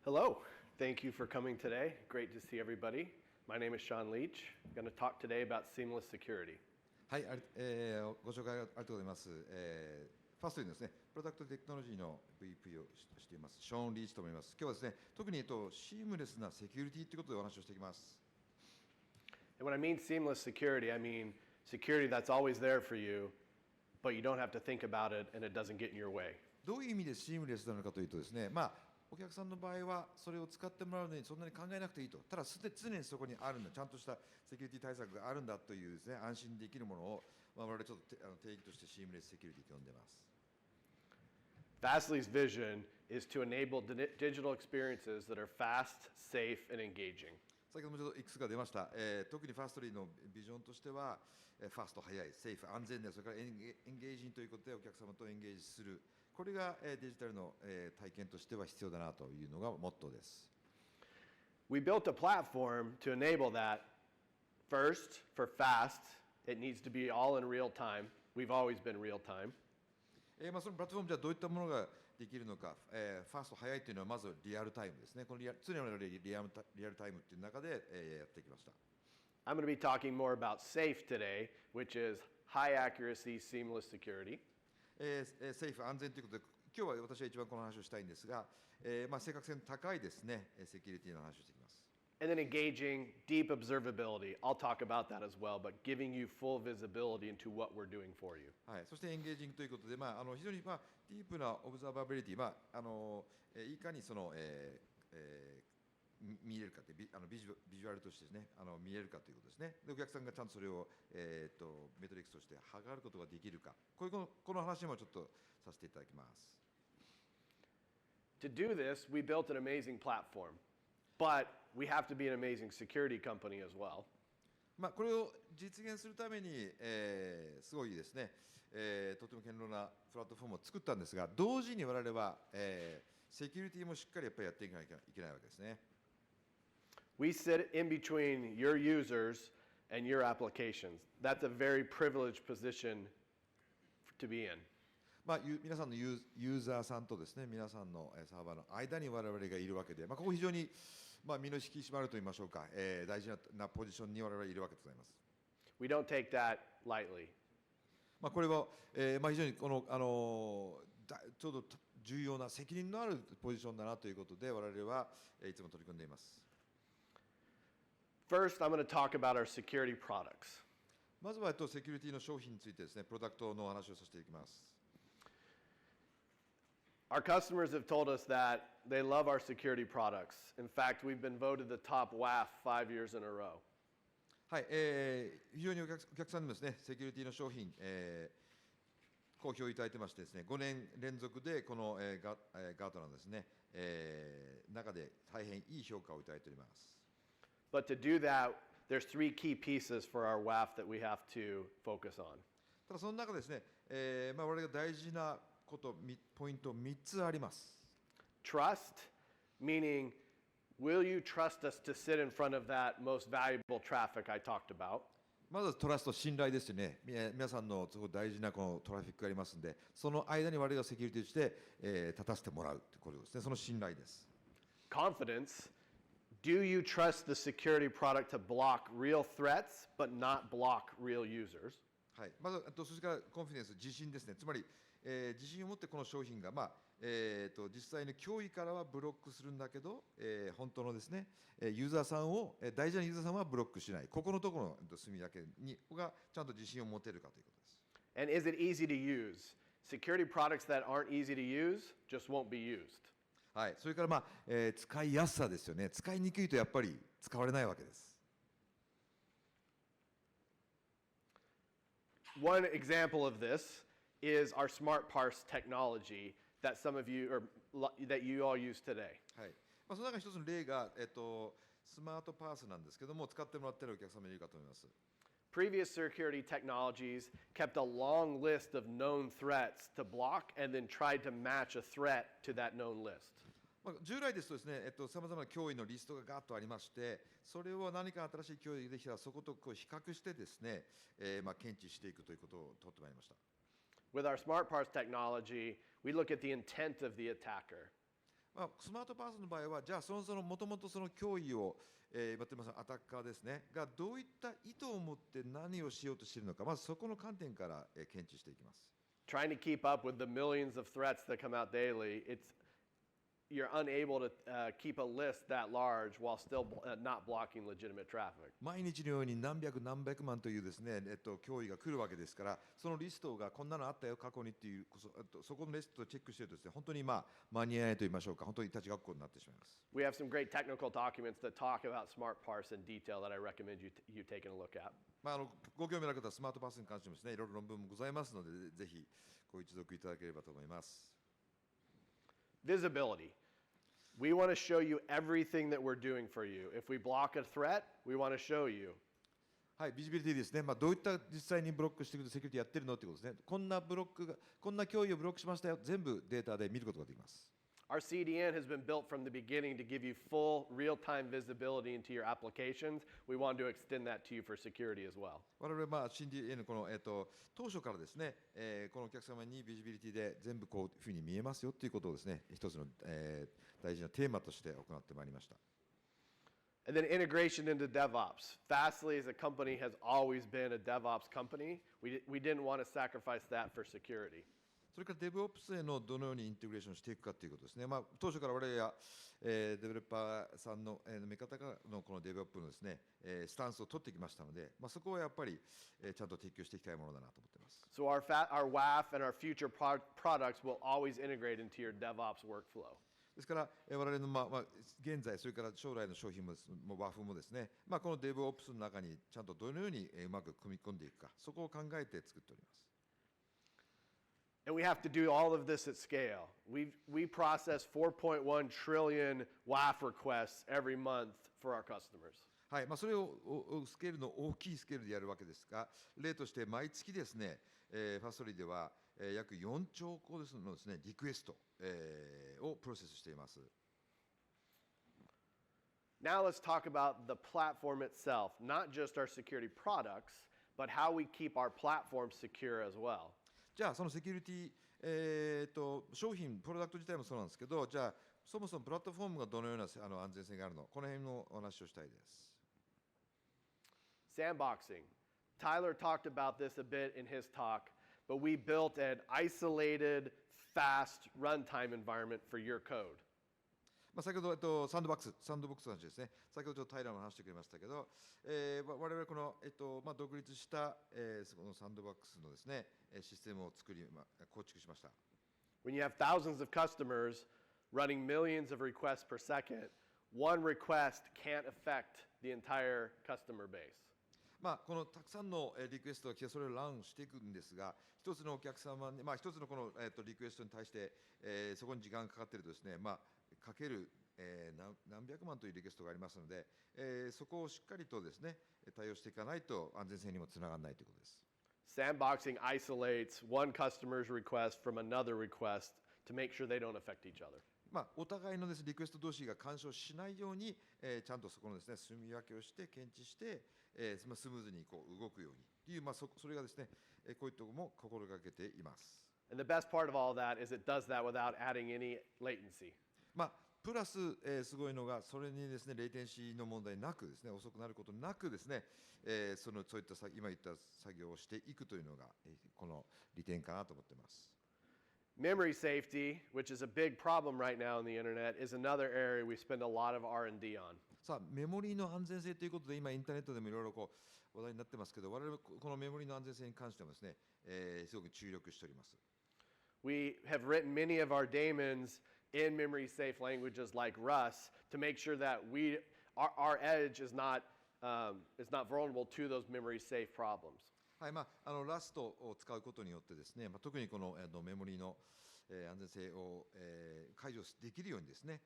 Hello, thank you for coming today. Great to see everybody. My name is Sean Leach. I'm going to talk today about seamless security. はい、ご紹介ありがとうございます。ファーストにですね、プロダクトテクノロジーの VP をしています、ショーン・リーチと思います。今日はですね、特にシームレスなセキュリティということでお話をしていきます。And when I mean seamless security, I mean security that's always there for you, but you don't have to think about it and it doesn't get in your way. どういう意味でシームレスなのかというとですね、お客さんの場合はそれを使ってもらうのにそんなに考えなくていいと。ただ常にそこにあるんだ、ちゃんとしたセキュリティ対策があるんだというですね、安心できるものを、我々ちょっと定義としてシームレスセキュリティと呼んでいます。Fastly's vision is to enable digital experiences that are fast, safe, and engaging. 先ほどもちょっといくつか出ました、特にファストリーのビジョンとしては、ファスト、早い、セーフ、安全で、それからエンゲージングということでお客様とエンゲージする、これがデジタルの体験としては必要だなというのがモットーです。We built a platform to enable that. First, for fast, it needs to be all in real time. We've always been real time. そのプラットフォームじゃどういったものができるのか、ファースト早いというのはまずリアルタイムですね。この常に我々リアルタイムという中で、やってきました。I'm going to be talking more about safe today, which is high accuracy, seamless security. セーフ、安全ということで、今日は私は一番この話をしたいんですが、正確性の高いですね、セキュリティの話をしていきます。And then engaging deep observability. I'll talk about that as well, but giving you full visibility into what we're doing for you. はい、そしてエンゲージングということで、非常に、ディープなオブザーバビリティ、いかにその、見えるかってビジュアルとしてですね、見えるかということですね。で、お客さんがちゃんとそれを、メトリックスとして測ることができるか、この話もちょっとさせていただきます。To do this, we built an amazing platform, but we have to be an amazing security company as well. これを実現するために、すごいですね、とても堅牢なプラットフォームを作ったんですが、同時に我々は、セキュリティもしっかりやっぱりやっていかなきゃいけないわけですね。We sit in between your users and your applications. That's a very privileged position to be in. 皆さんのユーザーさんとですね、皆さんのサーバーの間に我々がいるわけで、ここ非常に、身の引き締まると言いましょうか、大事なポジションに我々いるわけでございます。We don't take that lightly. これは、非常にちょうど重要な責任のあるポジションだなということで、我々はいつも取り組んでいます。First, I'm going to talk about our security products. まずはセキュリティの商品についてですね、プロダクトのお話をさせていきます。Our customers have told us that they love our security products. In fact, we've been voted the top WAF 5 years in a row. はい、非常にお客さんにもですね、セキュリティの商品、好評いただいてましてですね、5年連続でこの、ガートナーのですね、中で大変いい評価をいただいております。But to do that, there's 3 key pieces for our WAF that we have to focus on. ただその中ですね、我々が大事なポイント3つあります。Trust, meaning, will you trust us to sit in front of that most valuable traffic I talked about? まずトラスト、信頼ですよね。皆さんのすごい大事なこのトラフィックがありますので、その間に我々がセキュリティとして、立たせてもらうということですね。その信頼です。Confidence, do you trust the security product to block real threats but not block real users? はい、まずそれからコンフィデンス、自信ですね。つまり、自信を持ってこの商品が、実際の脅威からはブロックするんだけど、本当のですね、ユーザーさんを、大事なユーザーさんはブロックしない、ここのところの隅だけがちゃんと自信を持てるかということです。And is it easy to use? Security products that aren't easy to use just won't be used. はい、それから、使いやすさですよね。使いにくいとやっぱり使われないわけです。One example of this is our smart parse technology that some of you or that you all use today. はい。その中に一つの例が、スマートパースなんですけども、使ってもらっているお客様いるかと思います。Previous security technologies kept a long list of known threats to block and then tried to match a threat to that known list. 従来ですとですね、さまざまな脅威のリストがガーッとありまして、それを何か新しい脅威ができたら、そこと比較してですね、検知していくということを取ってまいりました。With our smart parse technology, we look at the intent of the attacker. スマートパーソンの場合は、じゃあそのもともとその脅威を、今テーマさんアタッカーですねがどういった意図を持って何をしようとしているのか、まずそこの観点から、検知していきます。Trying to keep up with the millions of threats that come out daily, you're unable to keep a list that large while still not blocking legitimate traffic. 毎日のように何百万というですね、脅威が来るわけですから、そのリストがこんなのあったよ過去にっていうそこのリストをチェックしているとですね、本当に間に合わないと言いましょうか、本当に立ち学校になってしまいます。We have some great technical documents that talk about smart parse in detail that I recommend you taking a look at. ご興味のある方はスマートパースに関してもですね、いろいろ論文もございますので、ぜひご一読いただければと思います。Visibility. We want to show you everything that we're doing for you. If we block a threat, we want to show you. はい、ビジビリティですね。どういった実際にブロックしていくとセキュリティやってるのってことですね。こんな脅威をブロックしましたよ。全部データで見ることができます。Our CDN has been built from the beginning to give you full real-time visibility into your applications. We want to extend that to you for security as well. 我々CDN 当初からですね、このお客様にビジビリティで全部こういうふうに見えますよということをですね、一つの、大事なテーマとして行ってまいりました。And then integration into DevOps. Fastly as a company has always been a DevOps company. We didn't want to sacrifice that for security. それから DevOps へのどのようにインテグレーションしていくかということですね。当初から我々や、デベロッパーさんの、見方からのこの DevOps のですね、スタンスを取ってきましたので、そこはやっぱり、ちゃんと提供していきたいものだなと思っています。So our WAF and our future products will always integrate into your DevOps workflow. ですから、我々の、現在、それから将来の商品もWAF もですね、この DevOps の中にちゃんとどのようにうまく組み込んでいくか、そこを考えて作っております。And we have to do all of this at scale. We process 4.1 trillion WAF requests every month for our customers. はい、それをスケールの大きいスケールでやるわけですが、例として毎月ですね、ファストリーでは、約4兆個のですね、リクエスト、をプロセスしています。Now let's talk about the platform itself, not just our security products, but how we keep our platform secure as well. じゃあそのセキュリティ、商品、プロダクト自体もそうなんですけど、じゃあそもそもプラットフォームがどのような安全性があるの、この辺のお話をしたいです。Sandboxing. Tyler talked about this a bit in his talk, but we built an isolated, fast runtime environment for your code. 先ほど、サンドボックスの話ですね。先ほど平も話してくれましたけど、我々この、独立した、そのサンドボックスのですね、システムを構築しました。When you have thousands of customers running millions of requests per second, one request can't affect the entire customer base. このたくさんのリクエストが来てそれをランしていくんですが、一つのお客様に、一つのこの、リクエストに対して、そこに時間がかかっているとですね、かける、何百万というリクエストがありますので、そこをしっかりとですね、対応していかないと安全性にもつながらないということです。Sandboxing isolates one customer's request from another request to make sure they don't affect each other. お互いのですね、リクエスト同士が干渉しないように、ちゃんとそこのですね、住み分けをして検知して、スムーズにこう動くようにという、それがですね、こういったところも心がけています。And the best part of all that is it does that without adding any latency. プラス、すごいのが、それにですね、レイテンシーの問題なくですね、遅くなることなくですね、そういった今言った作業をしていくというのが、この利点かなと思っています。Memory safety, which is a big problem right now in the internet, is another area we spend a lot of R&D on. さあ、メモリーの安全性ということで、今インターネットでもいろいろ話題になってますけど、我々このメモリーの安全性に関してもですね、すごく注力しております。We have written many of our daemons in memory safe languages like Rust to make sure that our edge is not vulnerable to those memory safe problems. はい、ラストを使うことによってですね、特にこの、メモリーの、安全性を、解除できるようにですね、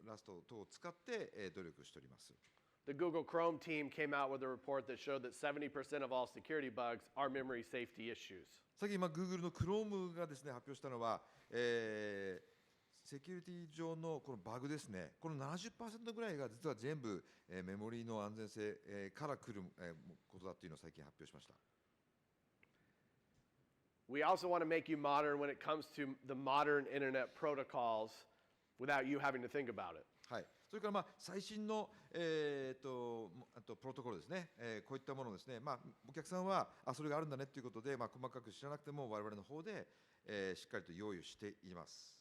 ラスト等を使って、努力しております。The Google Chrome team came out with a report that showed that 70% of all security bugs are memory safety issues. さっきGoogle の Chrome がですね、発表したのは、セキュリティ上のこのバグですね、この 70% ぐらいが実は全部、メモリーの安全性、から来る、ことだというのを最近発表しました。We also want to make you modern when it comes to the modern internet protocols without you having to think about it. はい、それから最新の、あとプロトコルですね、こういったものですね、お客さんはそれがあるんだねということで、細かく知らなくても我々の方で、しっかりと用意しています。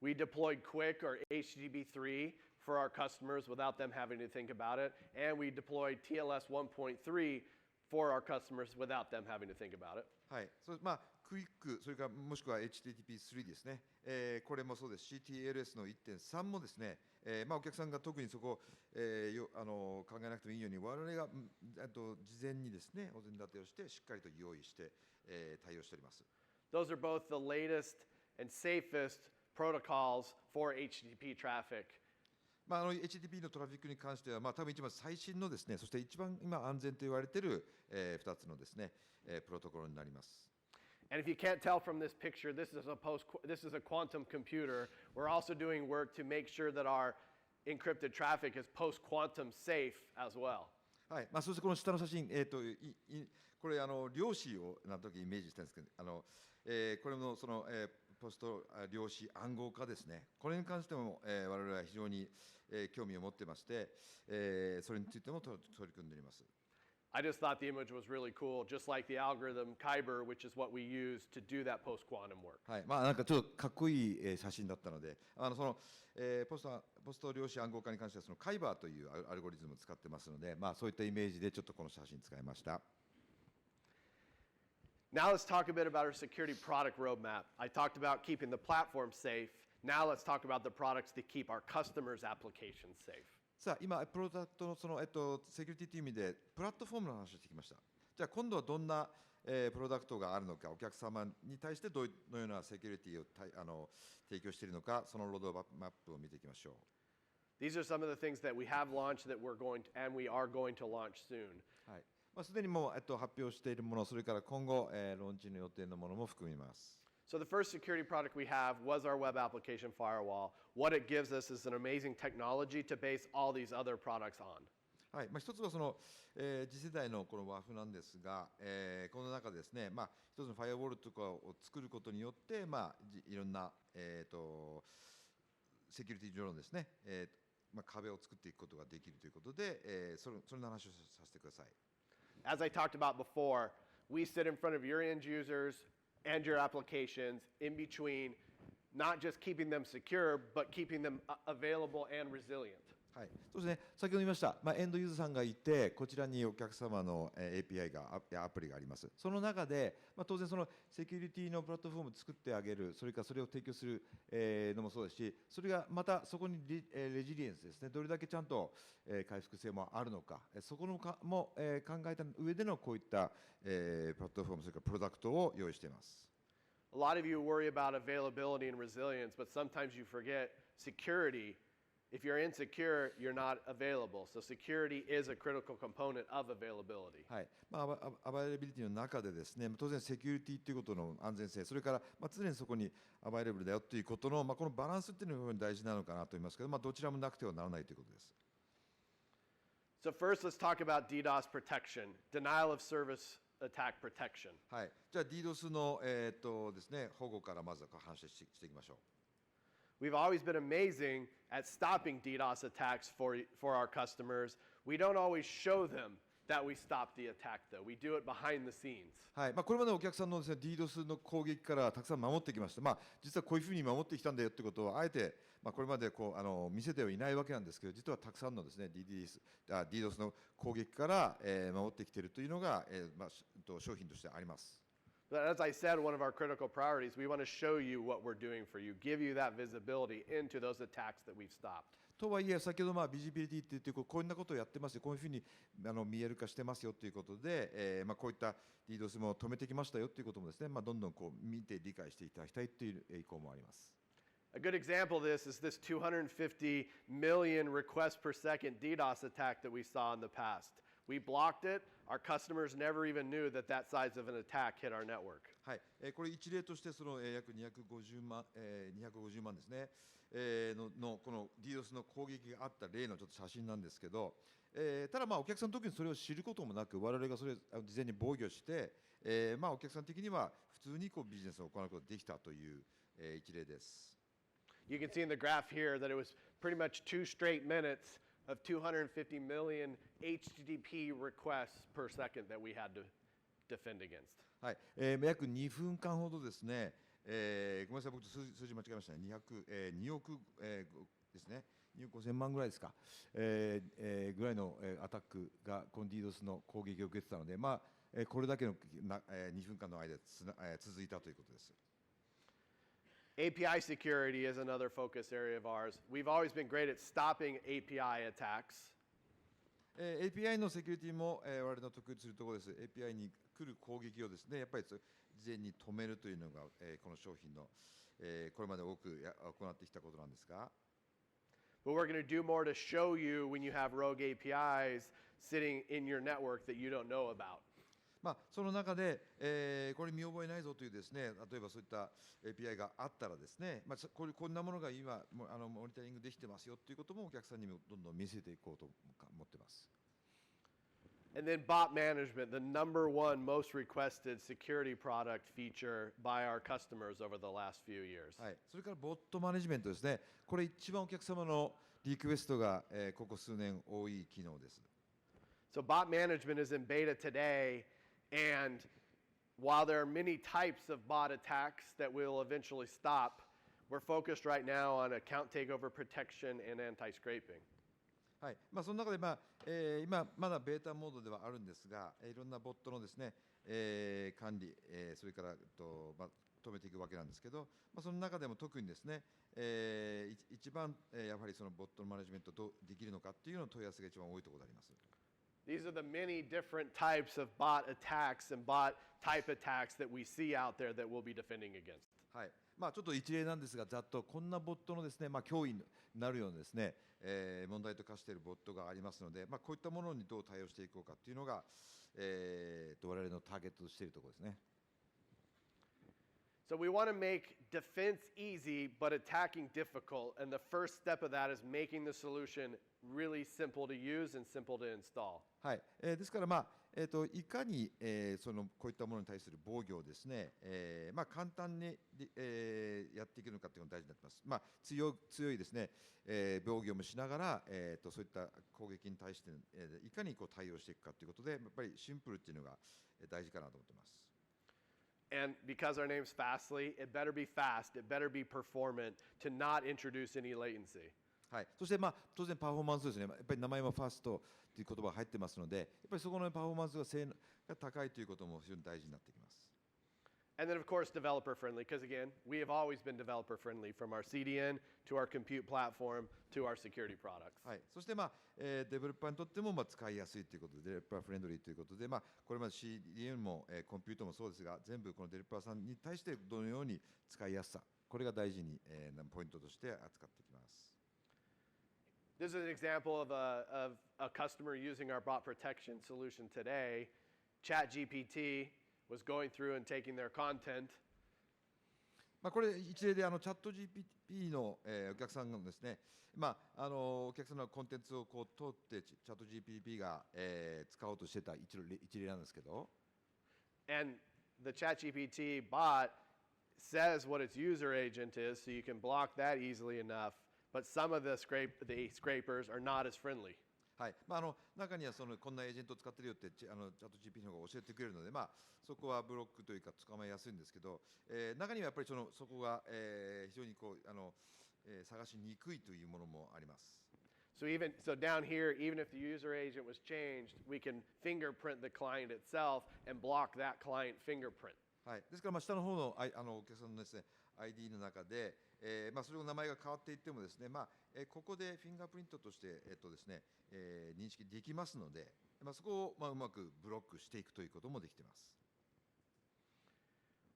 We deployed Quick or HTTP3 for our customers without them having to think about it, and we deployed TLS 1.3 for our customers without them having to think about it. はい、クイック、それからもしくは HTTP3 ですね、これもそうですし、TLS の1.3もですね、お客さんが特にそこ、考えなくてもいいように、我々が事前にですね、お膳立てをして、しっかりと用意して、対応しております。Those are both the latest and safest protocols for HTTP traffic. HTTP のトラフィックに関しては、多分一番最新のですね、そして一番今安全と言われている、2つのですね、プロトコルになります。And if you can't tell from this picture, this is a quantum computer. We're also doing work to make sure that our encrypted traffic is post-quantum safe as well. はい、そしてこの下の写真、これ量子をな時イメージしたんですけど、これのその、ポスト量子暗号化ですね。これに関しても、我々は非常に、興味を持ってまして、それについても取り組んでおります。I just thought the image was really cool, just like the algorithm Kyber, which is what we use to do that post-quantum work. はい、なんかちょっとかっこいい写真だったので、その、ポスト量子暗号化に関してはそのカイバーというアルゴリズムを使ってますので、そういったイメージでちょっとこの写真使いました。Now let's talk a bit about our security product roadmap. I talked about keeping the platform safe. Now let's talk about the products to keep our customers' applications safe. さあ、今、プロダクトのその、セキュリティという意味で、プラットフォームの話をしてきました。じゃあ、今度はどんな、プロダクトがあるのか、お客様に対してどのようなセキュリティを提供しているのか、そのロードマップを見ていきましょう。These are some of the things that we have launched that we are going to launch soon. はい。すでにもう、発表しているもの、それから今後、ローンチの予定のものも含みます。So the first security product we have was our web application firewall. What it gives us is an amazing technology to base all these other products on. はい、一つはその、次世代のこの和風なんですが、この中でですね、一つのファイアウォールとかを作ることによって、いろんな、セキュリティ上のですね、壁を作っていくことができるということで、その話をさせてください。As I talked about before, we sit in front of your end users and your applications in between, not just keeping them secure, but keeping them available and resilient. はい、そうですね、先ほど言いました、エンドユーザーさんがいて、こちらにお客様の API やアプリがあります。その中で、当然そのセキュリティのプラットフォームを作ってあげる、それからそれを提供するのもそうですし、それがまたそこにレジリエンスですね、どれだけちゃんと回復性もあるのか、そこのも考えた上でのこういったプラットフォーム、それからプロダクトを用意しています。A lot of you worry about availability and resilience, but sometimes you forget security. If you're insecure, you're not available. So security is a critical component of availability. はい、アバイラビリティの中でですね、当然セキュリティということの安全性、それから常にそこにアバイラブルだよということのこのバランスっていうのが大事なのかなと思いますけど、どちらもなくてはならないということです。So first, let's talk about DDoS protection, denial of service attack protection. はい、じゃあ DDoS のですね、保護からまずは話していきましょう。We've always been amazing at stopping DDoS attacks for our customers. We don't always show them that we stopped the attack, though. We do it behind the scenes. はい、これまでお客さんのですね、DDoS の攻撃からたくさん守ってきました。実はこういうふうに守ってきたんだよってことをあえて、これまで見せてはいないわけなんですけど、実はたくさんのですね、DDoS の攻撃から、守ってきているというのが、商品としてあります。But as I said, one of our critical priorities, we want to show you what we're doing for you, give you that visibility into those attacks that we've stopped. とはいえ、先ほどビジビリティって言ってこんなことをやってますよ、こういうふうに見える化してますよということで、こういった DDoS も止めてきましたよということもですね、どんどん見て理解していただきたいという意向もあります。A good example of this is this 250 million requests per second DDoS attack that we saw in the past. We blocked it. Our customers never even knew that that size of an attack hit our network. はい、これ一例としてその約250万ですね、のこの DDoS の攻撃があった例のちょっと写真なんですけど、ただお客さんの時にそれを知ることもなく、我々がそれを事前に防御して、お客さん的には普通にビジネスを行うことができたという、一例です。You can see in the graph here that it was pretty much 2 straight minutes of 250 million HTTP requests per second that we had to defend against. はい、約2分間ほどですね、ごめんなさい、僕数字間違えましたね。2億、ですね。2億5000万ぐらいですか、ぐらいのアタックがこの DDoS の攻撃を受けてたので、これだけの2分間の間続いたということです。API security is another focus area of ours. We've always been great at stopping API attacks. API のセキュリティも、我々の得意とするところです。API に来る攻撃をですね、やっぱり事前に止めるというのが、この商品の、これまで多く行ってきたことなんですが。But we're going to do more to show you when you have rogue APIs sitting in your network that you don't know about. その中で、これ見覚えないぞというですね、例えばそういった API があったらですね、こんなものが今モニタリングできてますよということもお客さんにもどんどん見せていこうと思っています。And then bot management, the number one most requested security product feature by our customers over the last few years. はい、それからボットマネジメントですね。これ一番お客様のリクエストが、ここ数年多い機能です。So bot management is in beta today, and while there are many types of bot attacks that will eventually stop, we're focused right now on account takeover protection and anti-scraping. はい、その中で、今まだベータモードではあるんですが、いろんなボットのですね、管理、それから止めていくわけなんですけど、その中でも特にですね、一番、やはりそのボットのマネジメントどうできるのかっていうの問い合わせが一番多いところであります。These are the many different types of bot attacks and bot type attacks that we see out there that we'll be defending against. はい、ちょっと一例なんですが、ざっとこんなボットのですね、脅威になるようなですね、問題と化しているボットがありますので、こういったものにどう対応していこうかというのが、我々のターゲットとしているところですね。So we want to make defense easy, but attacking difficult. And the first step of that is making the solution really simple to use and simple to install. はい、ですから、いかに、こういったものに対する防御をですね、簡単に、やっていくのかというのが大事になっています。強いですね、防御もしながら、そういった攻撃に対して、いかに対応していくかということで、やっぱりシンプルっていうのが大事かなと思っています。And because our name's Fastly, it better be fast, it better be performant to not introduce any latency. はい、そして当然パフォーマンスですね。やっぱり名前もファストという言葉が入ってますので、やっぱりそこのパフォーマンスが高いということも非常に大事になってきます。And then, of course, developer friendly, because again, we have always been developer friendly from our CDN to our compute platform to our security products. はい、そして、デベロッパーにとっても使いやすいということで、デベロッパーフレンドリーということで、これまで CDN も、コンピュータもそうですが、全部このデベロッパーさんに対してどのように使いやすさ、これが大事に、ポイントとして扱っていきます。This is an example of a customer using our bot protection solution today. ChatGPT was going through and taking their content. これ一例でチャット GPT の、お客さんがですね、お客さんのコンテンツを通ってチャット GPT が、使おうとしてた一例なんですけど、And the ChatGPT bot says what its user agent is, so you can block that easily enough. But some of the scrapers are not as friendly. はい、中にはこんなエージェントを使ってるよってチャット GPT の方が教えてくれるので、そこはブロックというか捕まえやすいんですけど、中にはやっぱりそこが、非常に探しにくいというものもあります。So down here, even if the user agent was changed, we can fingerprint the client itself and block that client fingerprint. はい、ですから下の方のお客さんのですね ID の中で、それの名前が変わっていってもですね、ここでフィンガープリントとして、ですね、認識できますので、そこを、うまくブロックしていくということもできています。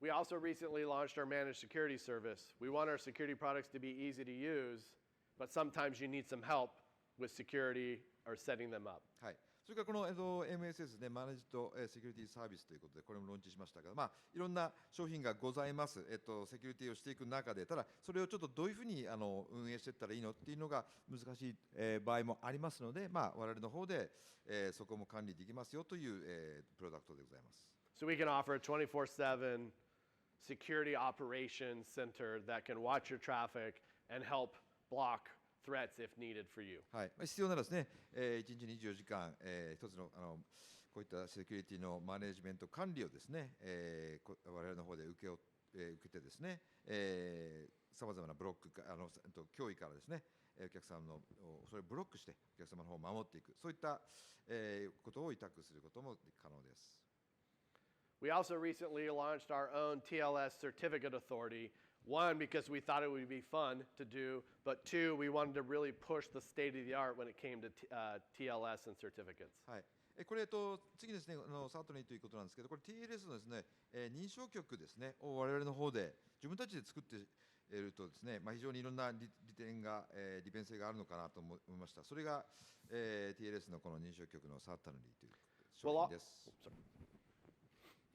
We also recently launched our managed security service. We want our security products to be easy to use, but sometimes you need some help with security or setting them up. はい。それからこの、MSS ですね、マネージドセキュリティサービスということで、これもローンチしましたが、いろんな商品がございます、セキュリティをしていく中で、ただ、それをちょっとどういうふうに運営していったらいいのっていうのが難しい、場合もありますので、我々の方で、そこも管理できますよという、プロダクトでございます。So we can offer a 24/7 security operations center that can watch your traffic, and help block threats if needed for you. はい、必要ならですね、1日24時間、一つのこういったセキュリティのマネジメント管理をですね、我々の方で受けてですね、さまざまなブロック脅威からですね、お客さんのそれをブロックしてお客様の方を守っていく、そういった、ことを委託することも可能です。We also recently launched our own TLS certificate authority. One, because we thought it would be fun to do, but two, we wanted to really push the state of the art when it came to TLS and certificates. はい。これ、次ですね、サートニーということなんですけど、これ TLS のですね、認証局ですね、を我々の方で自分たちで作っているとですね、非常にいろんな利便性があるのかなと思いました。それが、TLS のこの認証局のサートニーという商品です。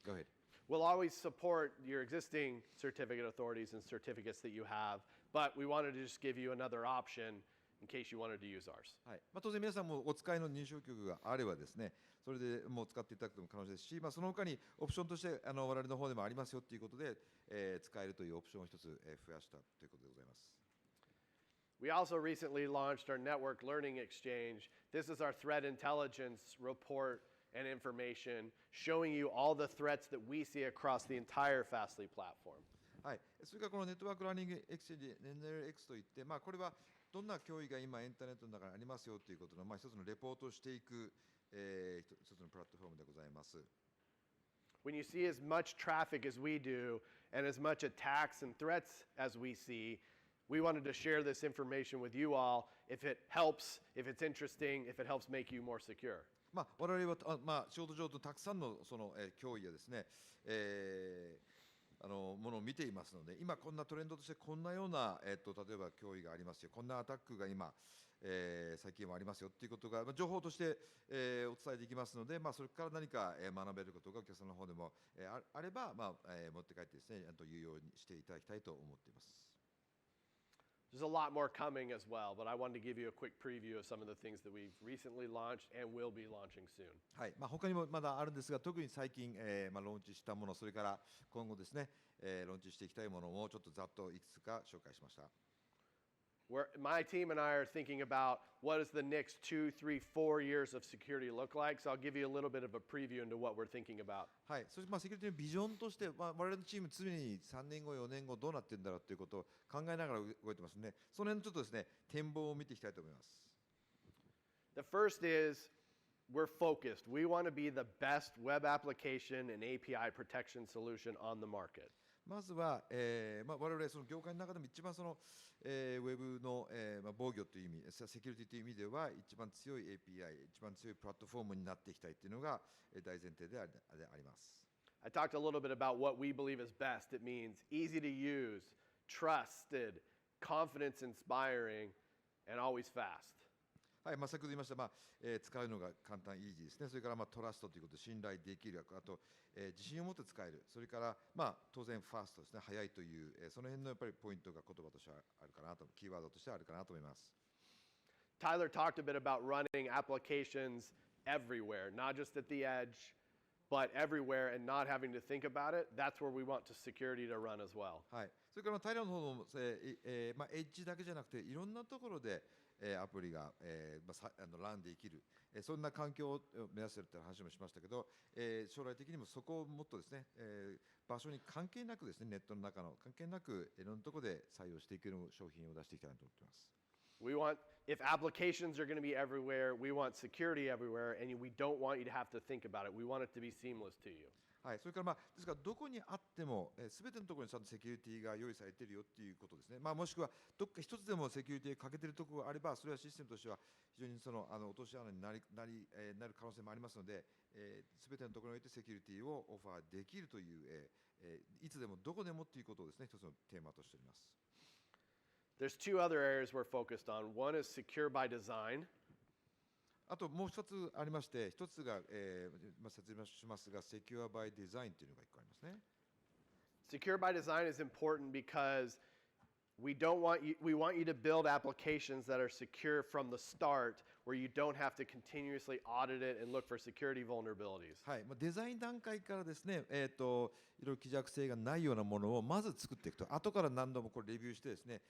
Go ahead. We'll always support your existing certificate authorities and certificates that you have, but we wanted to just give you another option in case you wanted to use ours. はい。当然皆さんもお使いの認証局があればですね、それでもう使っていただくのも可能ですし、その他にオプションとして我々の方でもありますよということで、使えるというオプションを一つ、増やしたということでございます。We also recently launched our network learning exchange. This is our threat intelligence report and information showing you all the threats that we see across the entire Fastly platform. はい。それからこのネットワークラーニングエクスチェンジ NLX といって、これはどんな脅威が今インターネットの中にありますよということの、一つのレポートをしていく、一つのプラットフォームでございます。When you see as much traffic as we do and as much attacks and threats as we see, we wanted to share this information with you all if it helps, if it's interesting, if it helps make you more secure. 我々は仕事上とたくさんのその、脅威やですね、ものを見ていますので、今こんなトレンドとしてこんなような、例えば脅威がありますよ、こんなアタックが今、最近もありますよということが、情報として、お伝えできますので、それから何か、学べることがお客さんの方でも、あれば、持って帰ってですね、有用にしていただきたいと思っています。There's a lot more coming as well, but I wanted to give you a quick preview of some of the things that we've recently launched and will be launching soon. はい。他にもまだあるんですが、特に最近、ローンチしたもの、それから今後ですね、ローンチしていきたいものをちょっとざっといくつか紹介しました。My team and I are thinking about what does the next 2, 3, 4 years of security look like. So I'll give you a little bit of a preview into what we're thinking about. はい。そしてセキュリティのビジョンとして、我々のチーム常に3年後、4年後どうなっているんだろうということを考えながら動いてますね。その辺のちょっとですね、展望を見ていきたいと思います。The first is we're focused. We want to be the best web application and API protection solution on the market. まずは、我々その業界の中でも一番その、ウェブの、防御という意味、セキュリティという意味では一番強い API、一番強いプラットフォームになっていきたいというのが大前提であります。I talked a little bit about what we believe is best. It means easy to use, trusted, confidence inspiring, and always fast. はい、先ほど言いました、使うのが簡単、イージーですね。それから、トラストということで信頼できる、あと、自信を持って使える。それから、当然、ファーストですね、早いという、その辺のやっぱりポイントが言葉としてあるかなと、キーワードとしてあるかなと思います。Tyler talked a bit about running applications everywhere, not just at the edge, but everywhere and not having to think about it. That's where we want security to run as well. はい。それから、平の方も、エッジだけじゃなくて、いろんなところで、アプリが、ランできる、そんな環境を目指しているという話もしましたけど、将来的にもそこをもっとですね、場所に関係なくですね、ネットの中の関係なくいろんなところで採用していける商品を出していきたいと思っています。We want, if applications are going to be everywhere, we want security everywhere, and we don't want you to have to think about it. We want it to be seamless to you. はい、それからですからどこにあってもすべてのところにちゃんとセキュリティが用意されているよっていうことですね。もしくはどっか一つでもセキュリティが欠けているところがあれば、それはシステムとしては非常に落とし穴になる可能性もありますので、すべてのところにおいてセキュリティをオファーできるという、いつでもどこでもっていうことをですね、一つのテーマとしております。There's two other areas we're focused on. One is secure by design. あともう一つありまして、一つが、説明しますが、Secure by Design というのが一個ありますね。Secure by design is important because We want you to build applications that are secure from the start, where you don't have to continuously audit it and look for security vulnerabilities. はい、デザイン段階からですね、いろいろ希弱性がないようなものをまず作っていくと、後から何度もこれレビューしてですね、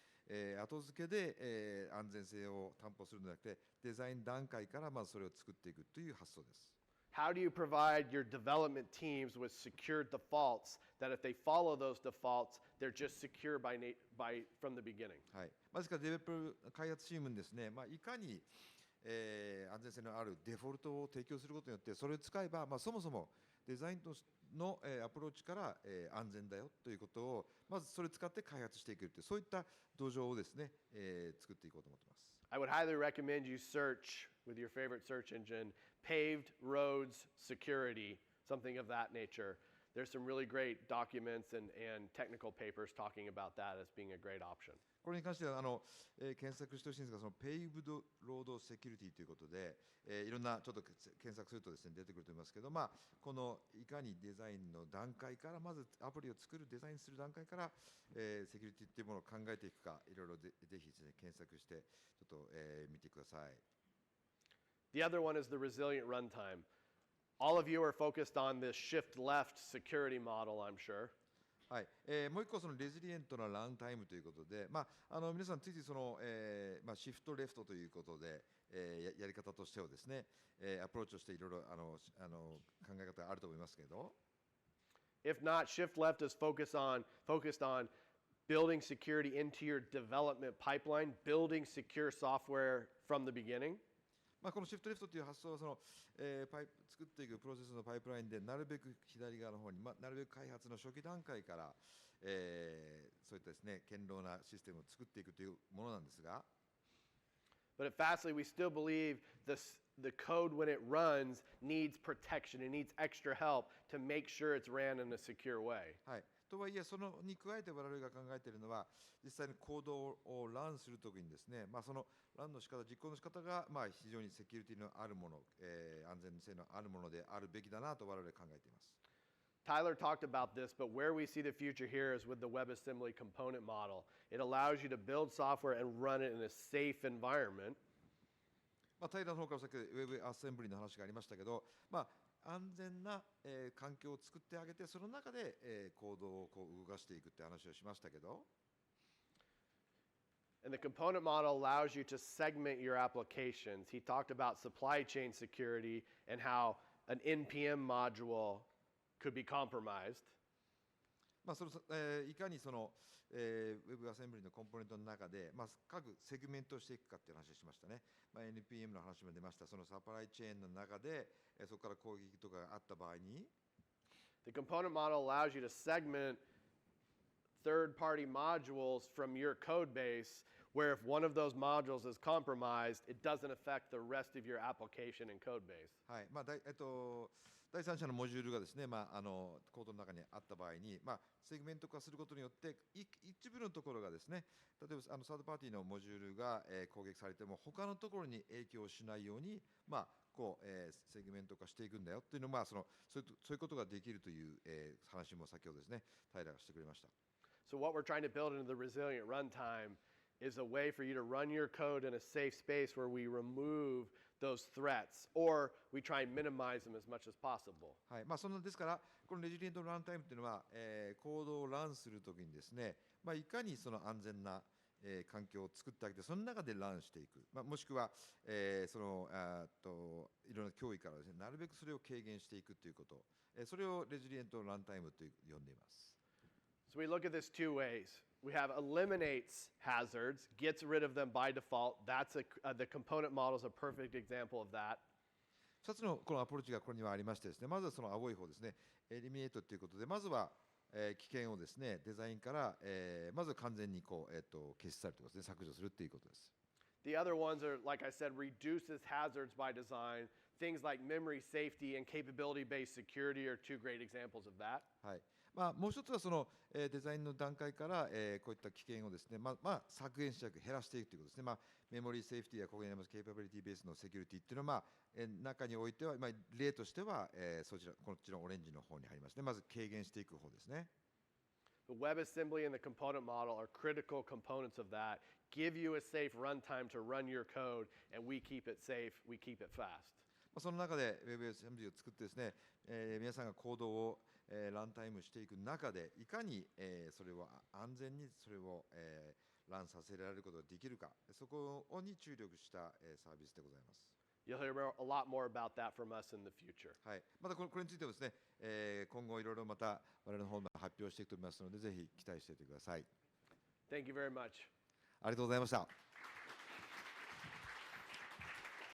後付けで、安全性を担保するのではなくて、デザイン段階からまずそれを作っていくという発想です。How do you provide your development teams with secure defaults that if they follow those defaults, they're just secure from the beginning? はい、ですからデベロップ開発チームにですね、いかに、安全性のあるデフォルトを提供することによって、それを使えば、そもそもデザインの、アプローチから、安全だよということを、まずそれを使って開発していくという、そういった土壌をですね、作っていこうと思っています。I would highly recommend you search with your favorite search engine, paved roads security, something of that nature. There's some really great documents and technical papers talking about that as being a great option. これに関しては検索してほしいんですが、そのペイブドロードセキュリティということで、いろんなちょっと検索するとですね出てくると思いますけど、このいかにデザインの段階からまずアプリを作るデザインする段階から、セキュリティっていうものを考えていくか、いろいろぜひですね検索してちょっと、見てください。The other one is the resilient runtime. All of you are focused on this shift left security model, I'm sure. はい、もう一個そのレジリエントなランタイムということで、皆さんついついその、シフトレフトということで、やり方としてはですね、アプローチをしていろいろ考え方があると思いますけど、If not, shift left is focused on building security into your development pipeline, building secure software from the beginning. このシフトレフトという発想はその、作っていくプロセスのパイプラインでなるべく左側の方に、なるべく開発の初期段階から、そういったですね堅牢なシステムを作っていくというものなんですが、But at Fastly, we still believe the code when it runs needs protection. It needs extra help to make sure it's ran in a secure way. はい、とはいえそのに加えて我々が考えているのは、実際にコードをランするときにですね、そのランの仕方、実行の仕方が非常にセキュリティのあるもの、安全性のあるものであるべきだなと我々考えています。Tyler talked about this, but where we see the future here is with the WebAssembly component model. It allows you to build software and run it in a safe environment. タイラーの方からさっきウェブアセンブリの話がありましたけど、安全な、環境を作ってあげて、その中で、コードをこう動かしていくって話をしましたけど、And the component model allows you to segment your applications. He talked about supply chain security and how an NPM module could be compromised. いかにその、ウェブアセンブリのコンポーネントの中で、各セグメントをしていくかっていう話をしましたね。NPM の話も出ました。そのサプライチェーンの中で、そこから攻撃とかがあった場合に、The component model allows you to segment third-party modules from your code base, where if one of those modules is compromised, it doesn't affect the rest of your application and code base. はい、第三者のモジュールがですね、コードの中にあった場合に、セグメント化することによって、一部のところがですね、例えばサードパーティーのモジュールが、攻撃されても、他のところに影響しないように、セグメント化していくんだよっていうのは、そういうことができるという、話も先ほどですね、平がしてくれました。So what we're trying to build into the resilient runtime is a way for you to run your code in a safe space where we remove those threats, or we try and minimize them as much as possible. はい、ですから、このレジリエントランタイムというのは、コードをランするときにですね、いかにその安全な、環境を作ってあげて、その中でランしていく、もしくは、いろんな脅威からですね、なるべくそれを軽減していくということ、それをレジリエントランタイムと呼んでいます。So we look at this two ways. We have eliminates hazards, gets rid of them by default. The component model is a perfect example of that. 2つのこのアプローチがここにはありましてですね、まずはその青い方ですね、エリミネートということで、まずは、危険をですね、デザインから、まず完全にこう、消し去るということですね、削除するということです。The other ones are, like I said, reduces hazards by design. Things like memory safety and capability-based security are two great examples of that. はい。もう一つはその、デザインの段階から、こういった危険をですね、削減していく、減らしていくということですね。メモリーセーフティやここにありますケーパビリティベースのセキュリティっていうのは、中においては、例としては、こっちのオレンジの方に入りますね。まず軽減していく方ですね。The WebAssembly and the component model are critical components of that, give you a safe runtime to run your code, and we keep it safe, we keep it fast. その中で WebAssembly を作ってですね、皆さんがコードを、ランタイムしていく中でいかに、それを安全にそれを、ランさせられることができるか、そこに注力した、サービスでございます。You'll hear a lot more about that from us in the future. はい、またこれについてもですね、今後いろいろまた我々の方で発表していくと思いますので、ぜひ期待していてください。Thank you very much. ありがとうございました。